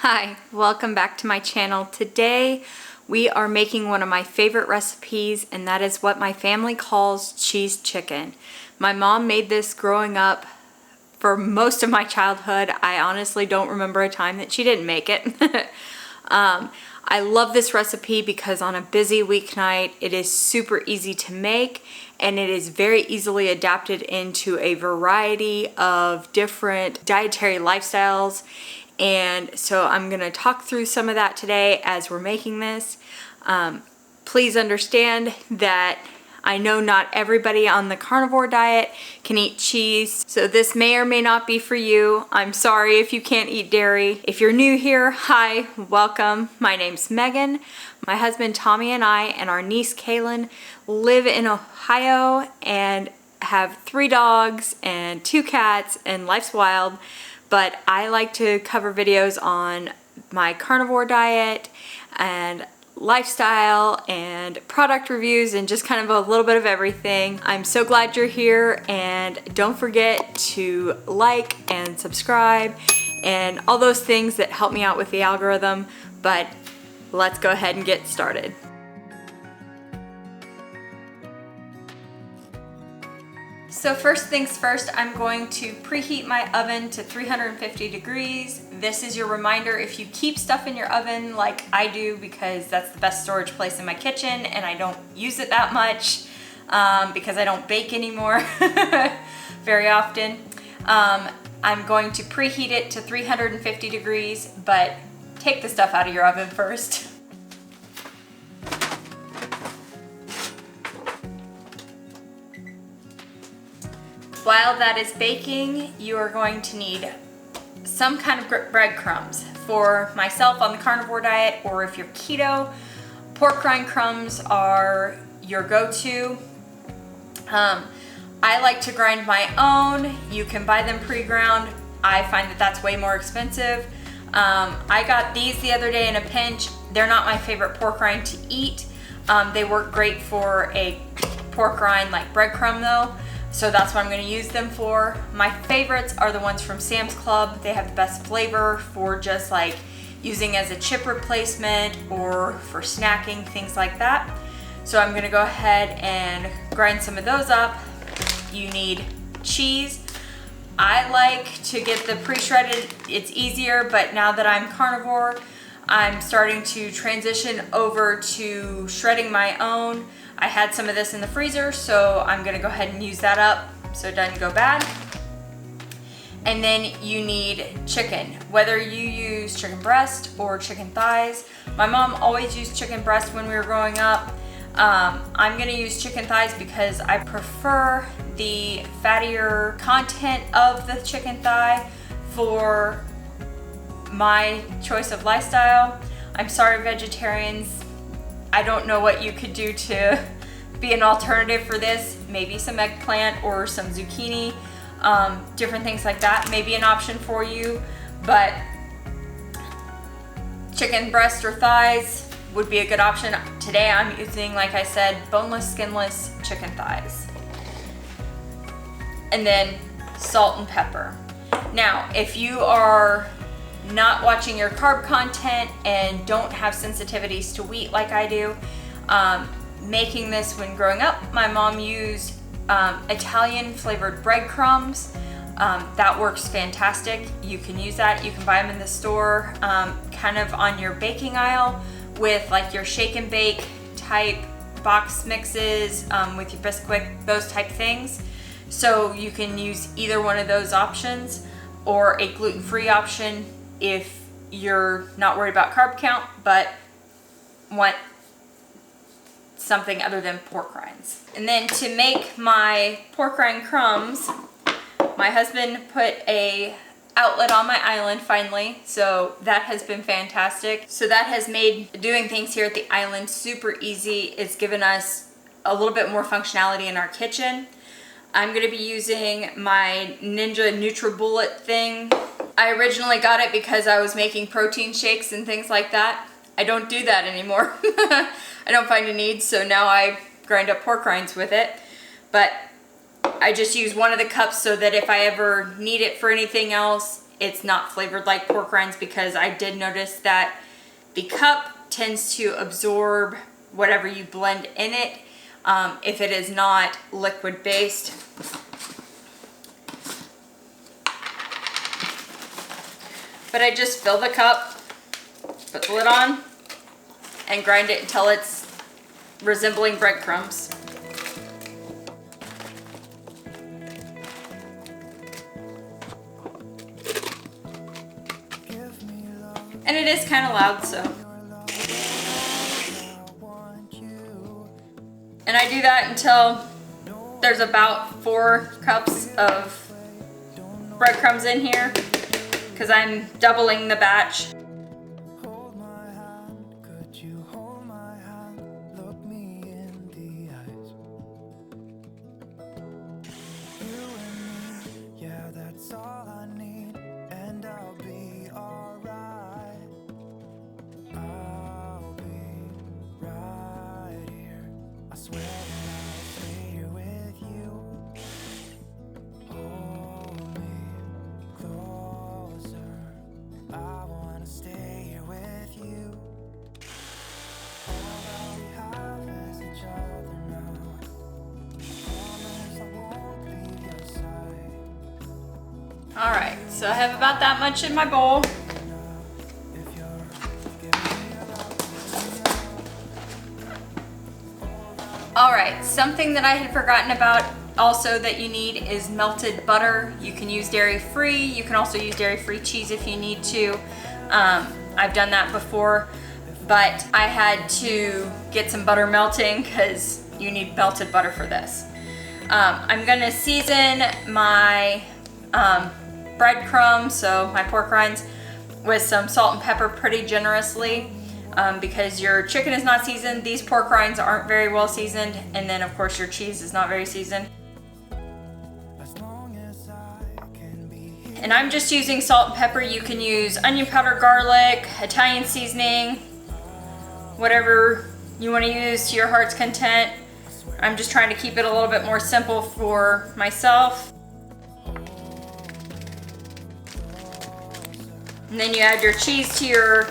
Hi, welcome back to my channel. Today we are making one of my favorite recipes, and that is what my family calls cheese chicken. My mom made this growing up for most of my childhood. I honestly don't remember a time that she didn't make it. I love this recipe because on a busy weeknight it is super easy to make, and it is very easily adapted into a variety of different dietary lifestyles. And so I'm going to talk through some of that today as we're making this. Please understand that I know not everybody on the carnivore diet can eat cheese, so this may or may not be for you. I'm sorry if you can't eat dairy. If you're new here, hi, welcome. My name's Megan. My husband Tommy and I and our niece Kaylin live in Ohio and have 3 dogs and 2 cats, and life's wild. But I like to cover videos on my carnivore diet and lifestyle and product reviews and just kind of a little bit of everything. I'm so glad you're here, and don't forget to like and subscribe and all those things that help me out with the algorithm. But let's go ahead and get started. So first things first, I'm going to preheat my oven to 350 degrees. This is your reminder if you keep stuff in your oven like I do, because that's the best storage place in my kitchen and I don't use it that much because I don't bake anymore very often. I'm going to preheat it to 350 degrees, but take the stuff out of your oven first. While that is baking, you are going to need some kind of breadcrumbs. For myself on the carnivore diet, or if you're keto, pork rind crumbs are your go-to. I like to grind my own. You can buy them pre-ground. I find that that's way more expensive. I got these the other day in a pinch. They're not my favorite pork rind to eat. They work great for a pork rind like breadcrumb though. So that's what I'm going to use them for. My favorites are the ones from Sam's Club. They have the best flavor for just like using as a chip replacement or for snacking, things like that. So I'm going to go ahead and grind some of those up. You need cheese. I like to get the pre-shredded. It's easier, but now that I'm carnivore, I'm starting to transition over to shredding my own. I had some of this in the freezer, so I'm gonna go ahead and use that up so it doesn't go bad. And then you need chicken, whether you use chicken breast or chicken thighs. My mom always used chicken breast when we were growing up. I'm gonna use chicken thighs because I prefer the fattier content of the chicken thigh for my choice of lifestyle. I'm sorry, vegetarians. I don't know what you could do to be an alternative for this. Maybe some eggplant or some zucchini, different things like that may be an option for you, but chicken breast or thighs would be a good option. Today I'm using, like I said, boneless, skinless chicken thighs. And then salt and pepper. Now, if you are not watching your carb content and don't have sensitivities to wheat like I do, making this when growing up, my mom used Italian flavored breadcrumbs. That works fantastic. You can use that. You can buy them in the store, kind of on your baking aisle with like your shake and bake type box mixes with your Bisquick, those type things. So you can use either one of those options, or a gluten-free option if you're not worried about carb count but want something other than pork rinds. And then to make my pork rind crumbs, my husband put a outlet on my island finally, so that has been fantastic. So that has made doing things here at the island super easy. It's given us a little bit more functionality in our kitchen. I'm going to be using my Ninja NutriBullet thing. I originally got it because I was making protein shakes and things like that. I don't do that anymore. I don't find a need, so now I grind up pork rinds with it. But I just use one of the cups so that if I ever need it for anything else, it's not flavored like pork rinds, because I did notice that the cup tends to absorb whatever you blend in it if it is not liquid based. But I just fill the cup, put the lid on, and grind it until it's resembling breadcrumbs. And it is kind of loud, so. And I do that until there's about 4 cups of breadcrumbs in here, because I'm doubling the batch. All right, so I have about that much in my bowl. All right, something that I had forgotten about also that you need is melted butter. You can use dairy-free. You can also use dairy-free cheese if you need to. I've done that before, but I had to get some butter melting because you need melted butter for this. I'm gonna season my breadcrumbs, so my pork rinds, with some salt and pepper pretty generously, because your chicken is not seasoned, these pork rinds aren't very well seasoned, and then of course your cheese is not very seasoned. And I'm just using salt and pepper. You can use onion powder, garlic, Italian seasoning, whatever you want to use to your heart's content. I'm just trying to keep it a little bit more simple for myself. And then you add your cheese to your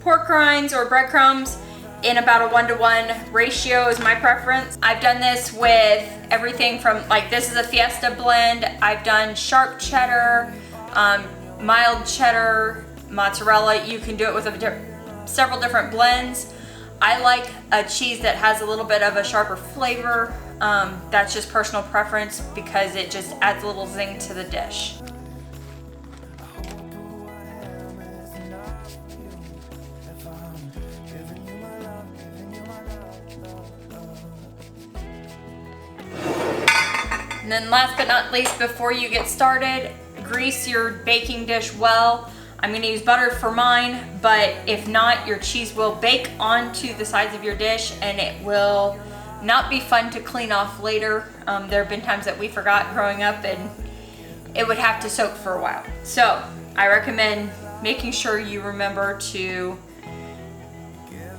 pork rinds or breadcrumbs in about a 1-to-1 ratio is my preference. I've done this with everything from, like, this is a Fiesta blend. I've done sharp cheddar, mild cheddar, mozzarella. You can do it with several different blends. I like a cheese that has a little bit of a sharper flavor. That's just personal preference because it just adds a little zing to the dish. And then last but not least, before you get started, grease your baking dish well. I'm going to use butter for mine, but if not, your cheese will bake onto the sides of your dish and it will not be fun to clean off later. There have been times that we forgot growing up and it would have to soak for a while. So I recommend making sure you remember to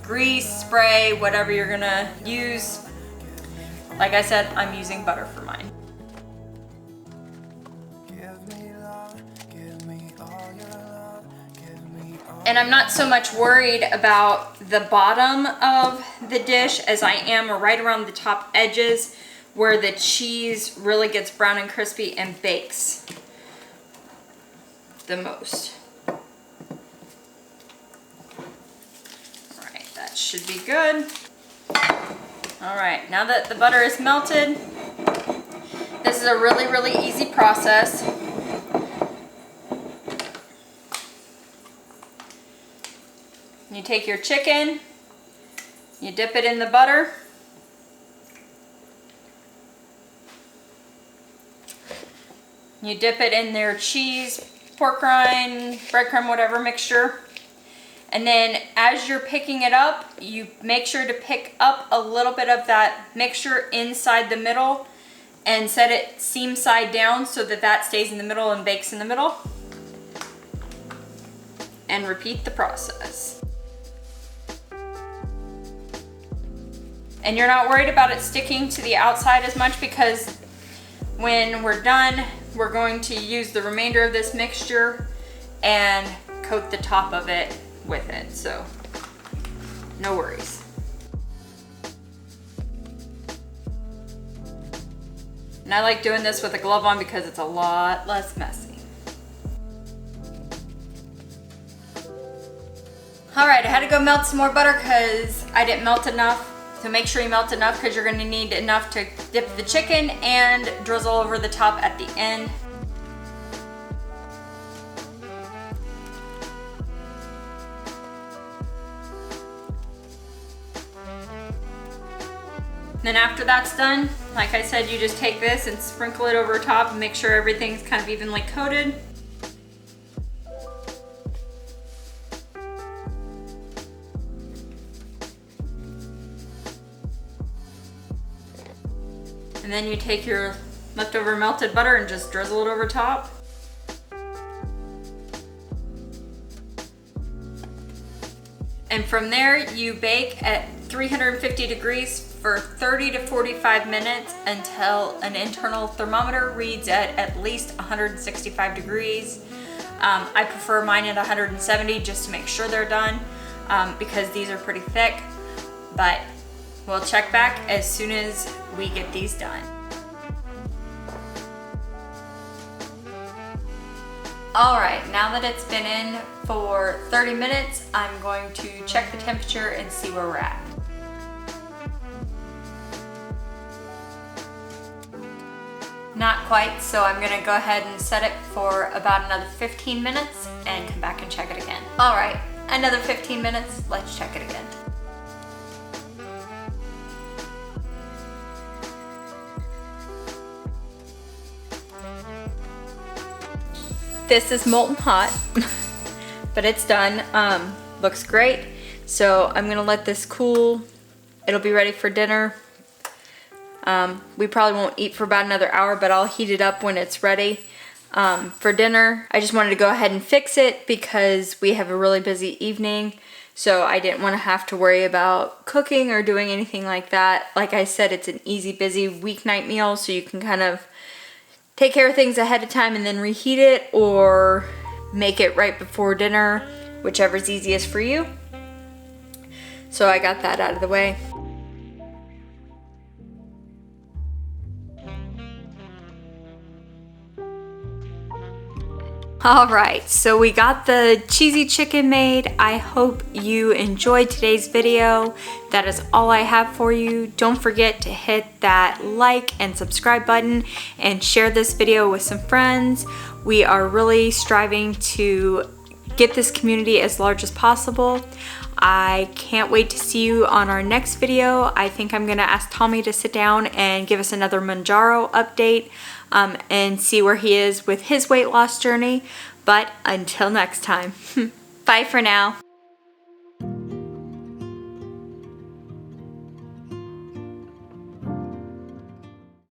grease, spray, whatever you're going to use. Like I said, I'm using butter for mine. And I'm not so much worried about the bottom of the dish as I am right around the top edges where the cheese really gets brown and crispy and bakes the most. All right, that should be good. All right, now that the butter is melted, this is a really, really easy process. You take your chicken, you dip it in the butter, you dip it in their cheese, pork rind, breadcrumb, whatever mixture, and then as you're picking it up, you make sure to pick up a little bit of that mixture inside the middle and set it seam side down so that that stays in the middle and bakes in the middle, and repeat the process. And you're not worried about it sticking to the outside as much because when we're done we're going to use the remainder of this mixture and coat the top of it with it, so no worries. And I like doing this with a glove on because it's a lot less messy. All right, I had to go melt some more butter because I didn't melt enough. So make sure you melt enough because you're gonna need enough to dip the chicken and drizzle over the top at the end. Then after that's done, like I said, you just take this and sprinkle it over top and make sure everything's kind of evenly coated. And then you take your leftover melted butter and just drizzle it over top. And from there, you bake at 350 degrees for 30 to 45 minutes until an internal thermometer reads at least 165 degrees. I prefer mine at 170 just to make sure they're done because these are pretty thick, but we'll check back as soon as we get these done. All right, now that it's been in for 30 minutes, I'm going to check the temperature and see where we're at. Not quite, so I'm gonna go ahead and set it for about another 15 minutes and come back and check it again. All right, another 15 minutes, let's check it again. This is molten hot, but it's done. Looks great. So I'm gonna let this cool. It'll be ready for dinner. We probably won't eat for about another hour, but I'll heat it up when it's ready for dinner. I just wanted to go ahead and fix it because we have a really busy evening. So I didn't want to have to worry about cooking or doing anything like that. Like I said, it's an easy, busy weeknight meal, so you can kind of take care of things ahead of time and then reheat it, or make it right before dinner, whichever's easiest for you. So I got that out of the way. All right, so we got the cheesy chicken made. I hope you enjoyed today's video. That is all I have for you. Don't forget to hit that like and subscribe button and share this video with some friends. We are really striving to get this community as large as possible. I can't wait to see you on our next video. I think I'm gonna ask Tommy to sit down and give us another Manjaro update and see where he is with his weight loss journey. But until next time, bye for now.